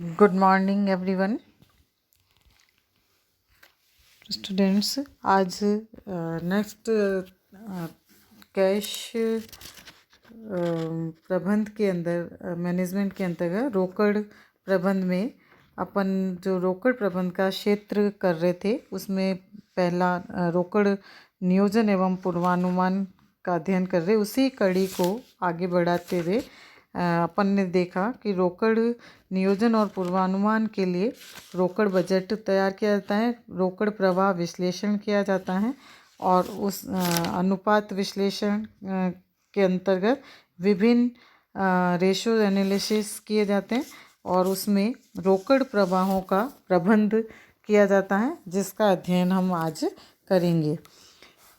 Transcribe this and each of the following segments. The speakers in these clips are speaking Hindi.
Good morning everyone students. आज नेक्स्ट कैश प्रबंध के अंदर मैनेजमेंट के अंतर्गत रोकड़ प्रबंध में अपन जो रोकड़ प्रबंध का क्षेत्र कर रहे थे उसमें पहला रोकड़ नियोजन एवं पूर्वानुमान का अध्ययन कर रहे, उसी कड़ी को आगे बढ़ाते हुए अपन ने देखा कि रोकड़ नियोजन और पूर्वानुमान के लिए रोकड़ बजट तैयार किया जाता है, रोकड़ प्रवाह विश्लेषण किया जाता है और उस अनुपात विश्लेषण के अंतर्गत विभिन्न रेशो एनालिसिस किए जाते हैं और उसमें रोकड़ प्रवाहों का प्रबंध किया जाता है, जिसका अध्ययन हम आज करेंगे।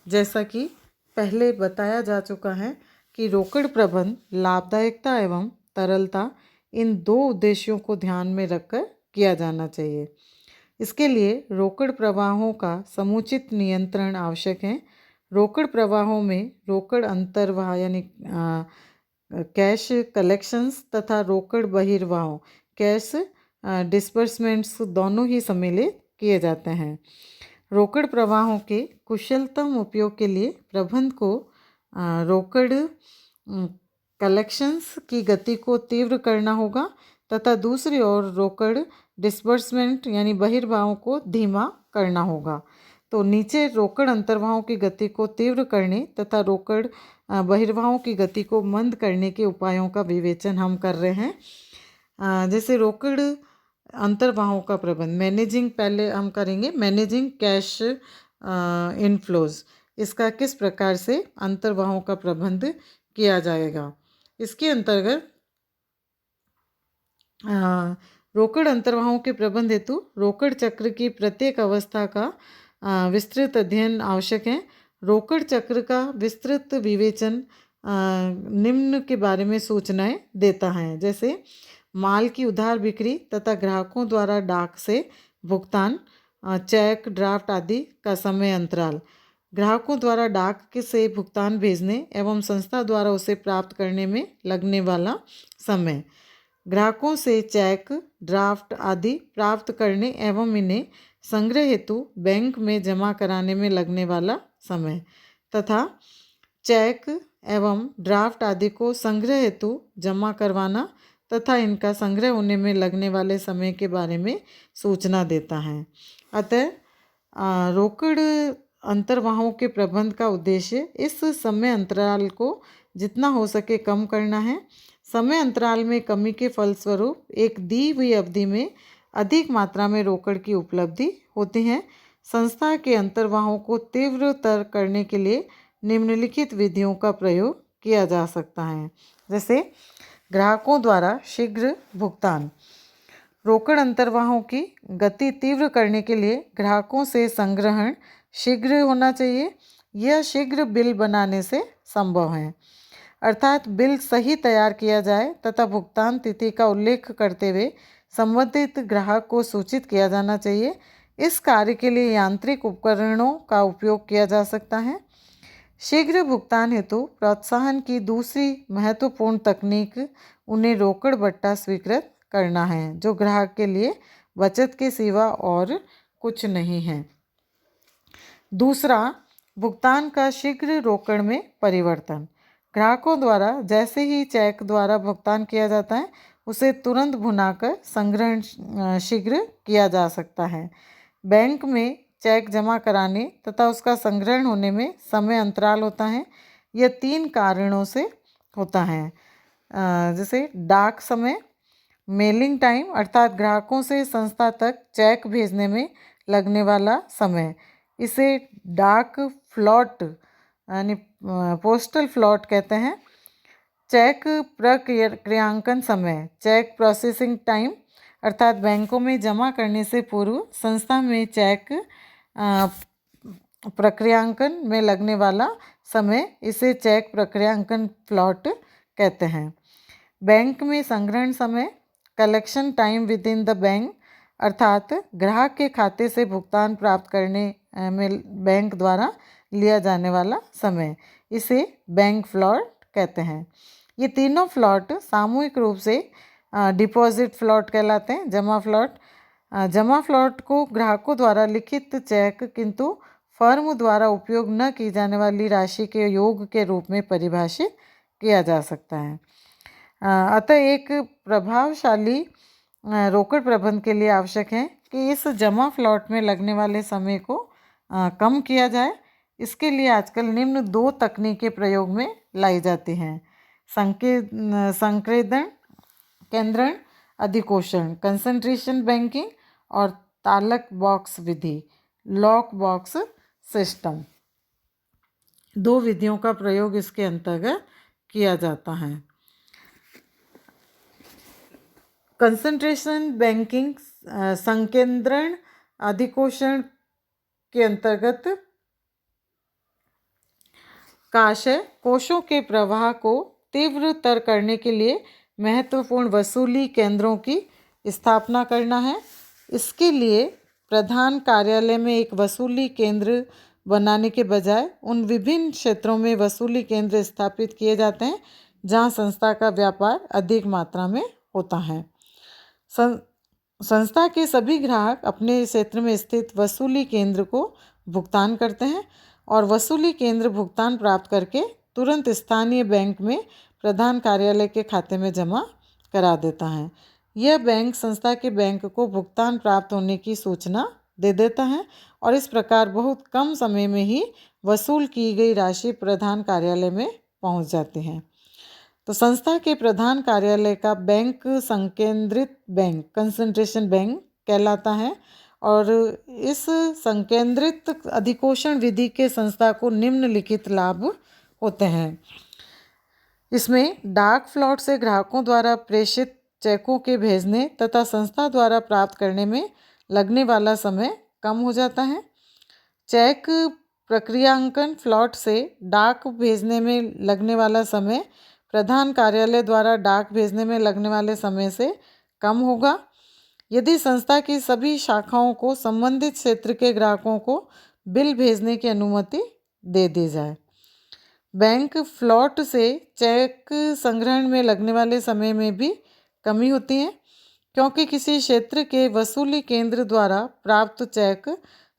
जैसा कि पहले बताया जा चुका है कि रोकड़ प्रबंध लाभदायकता एवं तरलता इन दो उद्देश्यों को ध्यान में रखकर किया जाना चाहिए। इसके लिए रोकड़ प्रवाहों का समुचित नियंत्रण आवश्यक है। रोकड़ प्रवाहों में रोकड़ अंतर्वाह यानी कैश कलेक्शंस तथा रोकड़ बहिर्वाहों कैश डिस्बर्समेंट्स दोनों ही सम्मिलित किए जाते हैं। रोकड़ प्रवाहों के कुशलतम उपयोग के लिए प्रबंध को रोकड़ कलेक्शंस की गति को तीव्र करना होगा तथा दूसरी ओर रोकड़ डिस्बर्समेंट यानी बहिर्वाहों को धीमा करना होगा। तो नीचे रोकड़ अंतर्वाहों की गति को तीव्र करने तथा रोकड़ बहिर्वाहों की गति को मंद करने के उपायों का विवेचन हम कर रहे हैं। जैसे रोकड़ अंतर्वाहों का प्रबंध मैनेजिंग, पहले हम करेंगे मैनेजिंग कैश इनफ्लोज। इसका किस प्रकार से अंतर्वाहों का प्रबंध किया जाएगा। इसके अंतर्गत रोकड़ अंतर्वाहों के प्रबंध हेतु रोकड़ चक्र की प्रत्येक अवस्था का विस्तृत अध्ययन आवश्यक है। रोकड़ चक्र का विस्तृत विवेचन निम्न के बारे में सूचनाएं देता है, जैसे माल की उधार बिक्री तथा ग्राहकों द्वारा डाक से भुगतान, चेक, ड्राफ्ट आदि का समय अंतराल, ग्राहकों द्वारा डाक से भुगतान भेजने एवं संस्था द्वारा उसे प्राप्त करने में लगने वाला समय, ग्राहकों से चेक, ड्राफ्ट आदि प्राप्त करने एवं इन्हें संग्रह हेतु बैंक में जमा कराने में लगने वाला समय तथा चेक एवं ड्राफ्ट आदि को संग्रह हेतु जमा करवाना तथा इनका संग्रह होने में लगने वाले समय के बारे में सूचना देता है। अतः रोकड़ अंतर्वाहों के प्रबंध का उद्देश्य इस समय अंतराल को जितना हो सके कम करना है। समय अंतराल में कमी के फलस्वरूप एक दी हुई अवधि में अधिक मात्रा में रोकड़ की उपलब्धि होती है। संस्था के अंतर्वाहों को तीव्रतर करने के लिए निम्नलिखित विधियों का प्रयोग किया जा सकता है, जैसे ग्राहकों द्वारा शीघ्र भुगतान। रोकड़ अंतर्वाहों की गति तीव्र करने के लिए ग्राहकों से संग्रहण शीघ्र होना चाहिए। यह शीघ्र बिल बनाने से संभव है, अर्थात बिल सही तैयार किया जाए तथा भुगतान तिथि का उल्लेख करते हुए संबंधित ग्राहक को सूचित किया जाना चाहिए। इस कार्य के लिए यांत्रिक उपकरणों का उपयोग किया जा सकता है। शीघ्र भुगतान हेतु प्रोत्साहन की दूसरी महत्वपूर्ण तकनीक उन्हें रोकड़ बट्टा स्वीकृत करना है, जो ग्राहक के लिए बचत के सिवा और कुछ नहीं है। दूसरा, भुगतान का शीघ्र रोकड़ में परिवर्तन। ग्राहकों द्वारा जैसे ही चेक द्वारा भुगतान किया जाता है उसे तुरंत भुनाकर संग्रहण शीघ्र किया जा सकता है। बैंक में चेक जमा कराने तथा उसका संग्रहण होने में समय अंतराल होता है। यह 3 कारणों से होता है, जैसे डाक समय, मेलिंग टाइम अर्थात ग्राहकों से संस्था तक चेक भेजने में लगने वाला समय, इसे डाक फ्लॉट यानी पोस्टल फ्लॉट कहते हैं। चेक प्रक्रियांकन समय, चेक प्रोसेसिंग टाइम अर्थात बैंकों में जमा करने से पूर्व संस्था में चेक प्रक्रियांकन में लगने वाला समय, इसे चेक प्रक्रियांकन फ्लॉट कहते हैं। बैंक में संग्रहण समय, collection time with in the bank अर्थात ग्राहक के खाते से भुगतान प्राप्त करने में बैंक द्वारा लिया जाने वाला समय, इसे बैंक फ्लॉट कहते हैं। ये तीनों फ्लॉट सामूहिक रूप से डिपॉजिट फ्लॉट कहलाते हैं, जमा फ्लॉट। जमा फ्लॉट को ग्राहकों द्वारा लिखित चेक किंतु फर्म द्वारा उपयोग न की जाने वाली राशि के योग के रूप में परिभाषित किया जा सकता है। अतः एक प्रभावशाली रोकड़ प्रबंधन के लिए आवश्यक है कि इस जमा फ्लॉट में लगने वाले समय को कम किया जाए। इसके लिए आजकल निम्न 2 तकनीकें प्रयोग में लाई जाती हैं: संकेंद्रण केंद्रण अधिकोषण कंसंट्रेशन बैंकिंग और तालक बॉक्स विधि लॉक बॉक्स सिस्टम। 2 विधियों का प्रयोग इसके अंतर्गत किया जाता है। कंसंट्रेशन बैंकिंग संकेंद्रण अधिकोषण के अंतर्गत काशय कोषों के प्रवाह को तीव्रतर करने के लिए महत्वपूर्ण वसूली केंद्रों की स्थापना करना है। इसके लिए प्रधान कार्यालय में एक वसूली केंद्र बनाने के बजाय उन विभिन्न क्षेत्रों में वसूली केंद्र स्थापित किए जाते हैं जहां संस्था का व्यापार अधिक मात्रा में होता है। संस्था के सभी ग्राहक अपने क्षेत्र में स्थित वसूली केंद्र को भुगतान करते हैं और वसूली केंद्र भुगतान प्राप्त करके तुरंत स्थानीय बैंक में प्रधान कार्यालय के खाते में जमा करा देता है। यह बैंक संस्था के बैंक को भुगतान प्राप्त होने की सूचना दे देता है और इस प्रकार बहुत कम समय में ही वसूल की गई राशि प्रधान कार्यालय में पहुंच जाती है। तो संस्था के प्रधान कार्यालय का बैंक संकेंद्रित बैंक कंसंट्रेशन बैंक कहलाता है और इस संकेंद्रित अधिकोषण विधि के संस्था को निम्नलिखित लाभ होते हैं। इसमें डाक फ्लॉट से ग्राहकों द्वारा प्रेषित चेकों के भेजने तथा संस्था द्वारा प्राप्त करने में लगने वाला समय कम हो जाता है। चेक प्रक्रियांकन फ्लॉट से डाक भेजने में लगने वाला समय प्रधान कार्यालय द्वारा डाक भेजने में लगने वाले समय से कम होगा। यदि संस्था की सभी शाखाओं को संबंधित क्षेत्र के ग्राहकों को बिल भेजने की अनुमति दे दी जाए। बैंक फ्लॉट से चेक संग्रहण में लगने वाले समय में भी कमी होती है क्योंकि किसी क्षेत्र के वसूली केंद्र द्वारा प्राप्त चेक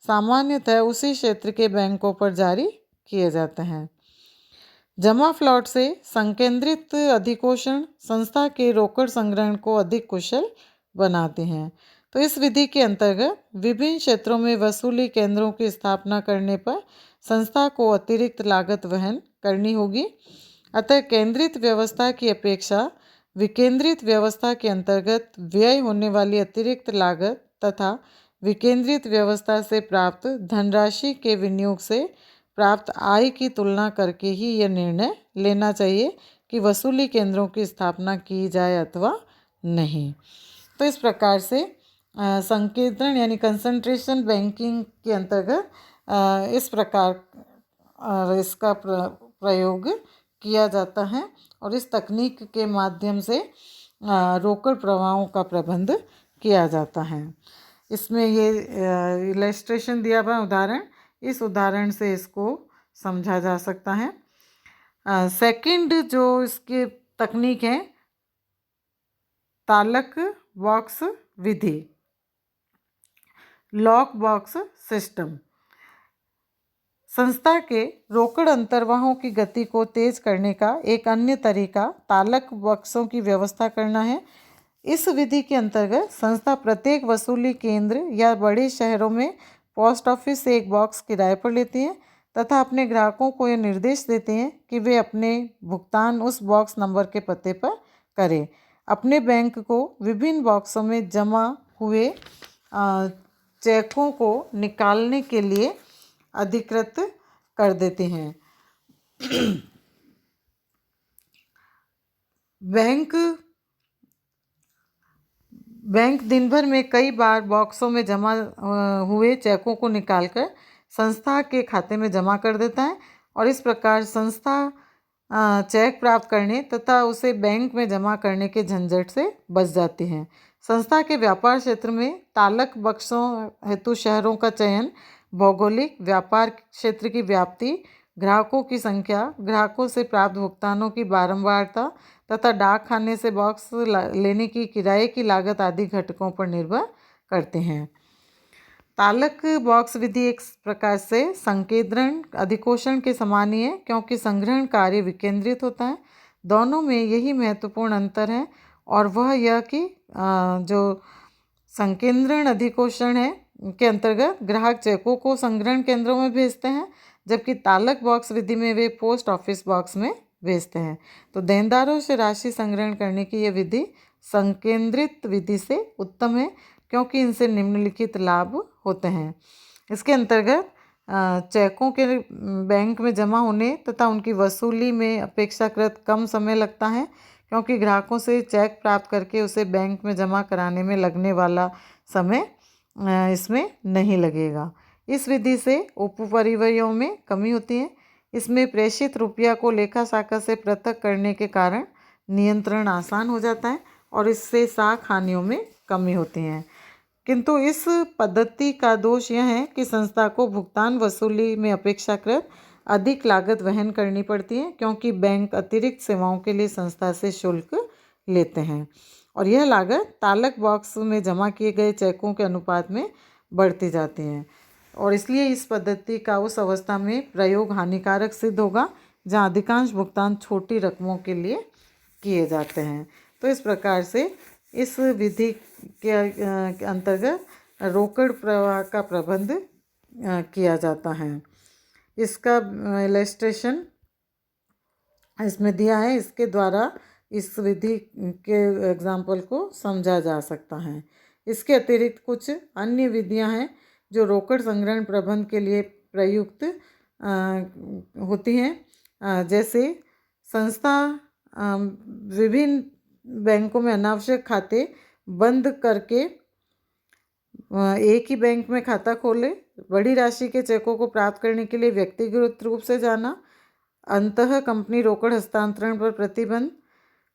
सामान्यतः उसी क्षेत्र के बैंकों पर जारी किए जाते हैं। जमा फ्लॉट से संकेंद्रित अधिकोषण संस्था के रोकड़ संग्रहण को अधिक कुशल बनाते हैं। तो इस विधि के अंतर्गत विभिन्न क्षेत्रों में वसूली केंद्रों की स्थापना करने पर संस्था को अतिरिक्त लागत वहन करनी होगी। अतः केंद्रित व्यवस्था की अपेक्षा विकेंद्रित व्यवस्था के अंतर्गत व्यय होने वाली अतिरिक्त लागत तथा विकेंद्रित व्यवस्था से प्राप्त धनराशि के विनियोग से प्राप्त आय की तुलना करके ही यह निर्णय लेना चाहिए कि वसूली केंद्रों की स्थापना की जाए अथवा नहीं। तो इस प्रकार से संकेंद्रण यानी कंसंट्रेशन बैंकिंग के अंतर्गत इस प्रकार इसका प्रयोग किया जाता है और इस तकनीक के माध्यम से रोकड़ प्रवाहों का प्रबंध किया जाता है। इसमें ये इलस्ट्रेशन दिया हुआ उदाहरण, इस उदाहरण से इसको समझा जा सकता है। सेकंड जो इसकी तकनीक है तालक बॉक्स विधि लॉक बॉक्स सिस्टम। संस्था के रोकड़ अंतर्वाहों की गति को तेज करने का एक अन्य तरीका तालक बक्सों की व्यवस्था करना है। इस विधि के अंतर्गत संस्था प्रत्येक वसूली केंद्र या बड़े शहरों में पोस्ट ऑफिस से एक बॉक्स किराए पर लेती है तथा अपने ग्राहकों को यह निर्देश देते हैं कि वे अपने भुगतान उस बॉक्स नंबर के पते पर करें। अपने बैंक को विभिन्न बॉक्सों में जमा हुए चेकों को निकालने के लिए अधिकृत कर देते हैं। बैंक दिन भर में कई बार बॉक्सों में जमा हुए चेकों को निकालकर संस्था के खाते में जमा कर देता है और इस प्रकार संस्था चेक प्राप्त करने तथा उसे बैंक में जमा करने के झंझट से बच जाती है। संस्था के व्यापार क्षेत्र में तालक बक्सों हेतु शहरों का चयन, भौगोलिक व्यापार क्षेत्र की व्याप्ति, ग्राहकों की संख्या, ग्राहकों से प्राप्त भुगतानों की बारंबारता तथा डाक खाने से बॉक्स लेने की किराए की लागत आदि घटकों पर निर्भर करते हैं। तालक बॉक्स विधि एक प्रकार से संकेंद्रण अधिकोषण के समान ही है, क्योंकि संग्रहण कार्य विकेंद्रित होता है। दोनों में यही महत्वपूर्ण अंतर है, और वह यह कि जो संकेंद्रण अधिकोषण है के अंतर्गत ग्राहक चेकों को संग्रहण केंद्रों में भेजते हैं, जबकि तालक बॉक्स विधि में वे पोस्ट ऑफिस बॉक्स में भेजते हैं। तो देनदारों से राशि संग्रहण करने की यह विधि संकेंद्रित विधि से उत्तम है, क्योंकि इनसे निम्नलिखित लाभ होते हैं। इसके अंतर्गत चेकों के बैंक में जमा होने तथा उनकी वसूली में अपेक्षाकृत कम समय लगता है, क्योंकि ग्राहकों से चेक प्राप्त करके उसे बैंक में जमा कराने में लगने वाला समय इसमें नहीं लगेगा। इस विधि से उपपरिव्ययों में कमी होती है। इसमें प्रेषित रुपया को लेखा शाखा से पृथक करने के कारण नियंत्रण आसान हो जाता है, और इससे साख हानियों में कमी होती है। किंतु इस पद्धति का दोष यह है कि संस्था को भुगतान वसूली में अपेक्षाकृत अधिक लागत वहन करनी पड़ती है, क्योंकि बैंक अतिरिक्त सेवाओं के लिए संस्था से शुल्क लेते हैं, और यह लागत तालक बॉक्स में जमा किए गए चेकों के अनुपात में बढ़ती जाती है, और इसलिए इस पद्धति का उस अवस्था में प्रयोग हानिकारक सिद्ध होगा जहां अधिकांश भुगतान छोटी रकमों के लिए किए जाते हैं। तो इस प्रकार से इस विधि के अंतर्गत रोकड़ प्रवाह का प्रबंध किया जाता है। इसका इलस्ट्रेशन इसमें दिया है, इसके द्वारा इस विधि के एग्जाम्पल को समझा जा सकता है। इसके अतिरिक्त कुछ अन्य विधियां हैं जो रोकड़ संग्रहण प्रबंध के लिए प्रयुक्त होती हैं, जैसे संस्था विभिन्न बैंकों में अनावश्यक खाते बंद करके एक ही बैंक में खाता खोले, बड़ी राशि के चेकों को प्राप्त करने के लिए व्यक्तिगत रूप से जाना, अंतः कंपनी रोकड़ हस्तांतरण पर प्रतिबंध,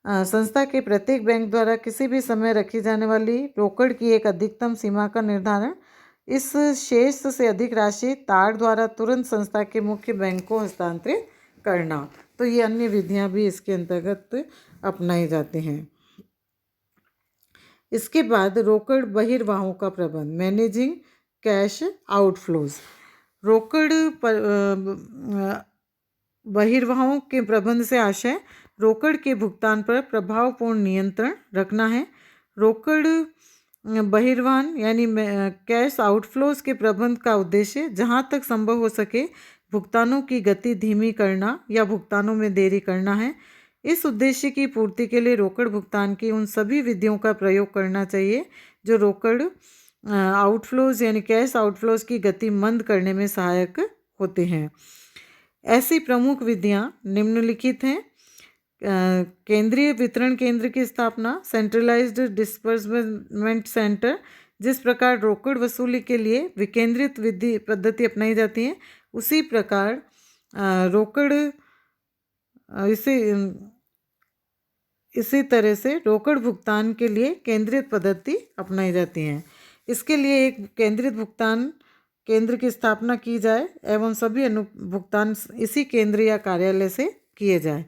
संस्था के प्रत्येक बैंक द्वारा किसी भी समय रखी जाने वाली रोकड़ की एक अधिकतम सीमा का निर्धारण, इस शेष से अधिक राशि ताड़ द्वारा तुरंत संस्था के मुख्य बैंक को हस्तांतरित करना। तो ये अन्य विधियां भी इसके अंतर्गत अपनाई जाती हैं। इसके बाद रोकड़ बहिर्वाहों का प्रबंध, मैनेजिंग कैश आउटफ्लोज। रोकड़ बहिर्वाहों के प्रबंध से आशय रोकड़ के भुगतान पर प्रभावपूर्ण नियंत्रण रखना है। रोकड़ बहिर्वाह यानी कैश आउटफ्लोज के प्रबंध का उद्देश्य जहां तक संभव हो सके भुगतानों की गति धीमी करना या भुगतानों में देरी करना है। इस उद्देश्य की पूर्ति के लिए रोकड़ भुगतान की उन सभी विधियों का प्रयोग करना चाहिए जो रोकड़ आउटफ्लोज यानी कैश आउटफ्लोज की गति मंद करने में सहायक होते हैं। ऐसी प्रमुख विधियां निम्नलिखित हैं। केंद्रीय वितरण केंद्र की स्थापना, सेंट्रलाइज्ड डिस्बर्समेंट सेंटर। जिस प्रकार रोकड़ वसूली के लिए विकेंद्रित विधि पद्धति अपनाई जाती है, उसी प्रकार रोकड़ इसी तरह से रोकड़ भुगतान के लिए केंद्रित पद्धति अपनाई जाती है। इसके लिए एक केंद्रित भुगतान केंद्र की स्थापना की जाए एवं सभी भुगतान इसी केंद्र या कार्यालय से किए जाए।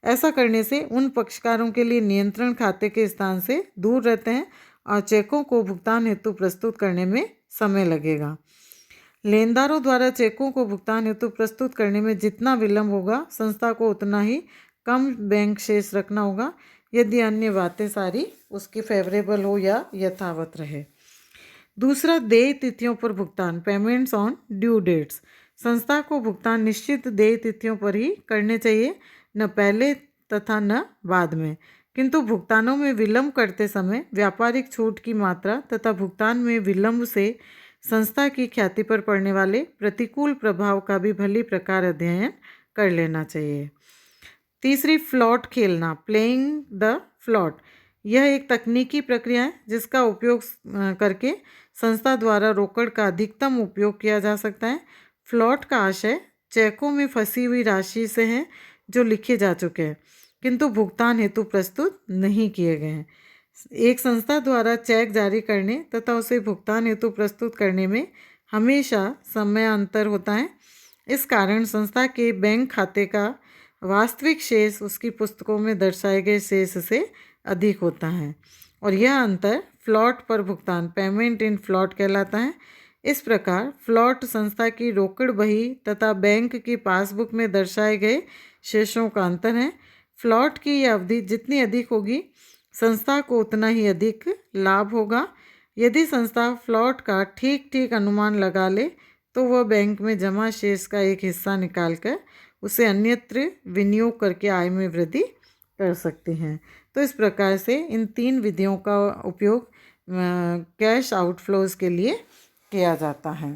ऐसा करने से उन पक्षकारों के लिए नियंत्रण खाते के स्थान से दूर रहते हैं और चेकों को भुगतान हेतु प्रस्तुत करने में समय लगेगा। लेनदारों द्वारा चेकों को भुगतान हेतु प्रस्तुत करने में जितना विलंब होगा, संस्था को उतना ही कम बैंक शेष रखना होगा, यदि अन्य बातें सारी उसकी फेवरेबल हो या यथावत रहे। दूसरा, देय तिथियों पर भुगतान, पेमेंट्स ऑन ड्यू डेट्स। संस्था को भुगतान निश्चित देय तिथियों पर ही करने चाहिए, न पहले तथा न बाद में। किंतु भुगतानों में विलंब करते समय व्यापारिक छूट की मात्रा तथा भुगतान में विलंब से संस्था की ख्याति पर पड़ने वाले प्रतिकूल प्रभाव का भी भली प्रकार अध्ययन कर लेना चाहिए। तीसरी, फ्लॉट खेलना, प्लेइंग द फ्लॉट। यह एक तकनीकी प्रक्रिया है जिसका उपयोग करके संस्था द्वारा रोकड़ का अधिकतम उपयोग किया जा सकता है। फ्लॉट का आशय चेकों में फंसी हुई राशि से है जो लिखे जा चुके हैं किंतु भुगतान हेतु प्रस्तुत नहीं किए गए हैं। एक संस्था द्वारा चेक जारी करने तथा उसे भुगतान हेतु प्रस्तुत करने में हमेशा समय अंतर होता है। इस कारण संस्था के बैंक खाते का वास्तविक शेष उसकी पुस्तकों में दर्शाए गए शेष से अधिक होता है और यह अंतर फ्लॉट पर भुगतान पेमेंट इन फ्लॉट कहलाता है। इस प्रकार फ्लॉट संस्था की रोकड़ बही तथा बैंक की पासबुक में दर्शाए गए शेषों का अंतर है। फ्लॉट की यह अवधि जितनी अधिक होगी संस्था को उतना ही अधिक लाभ होगा। यदि संस्था फ्लॉट का ठीक ठीक अनुमान लगा ले तो वह बैंक में जमा शेष का एक हिस्सा निकालकर उसे अन्यत्र विनियोग करके आय में वृद्धि कर सकती हैं। तो इस प्रकार से इन 3 विधियों का उपयोग कैश आउटफ्लोज के लिए किया जाता है।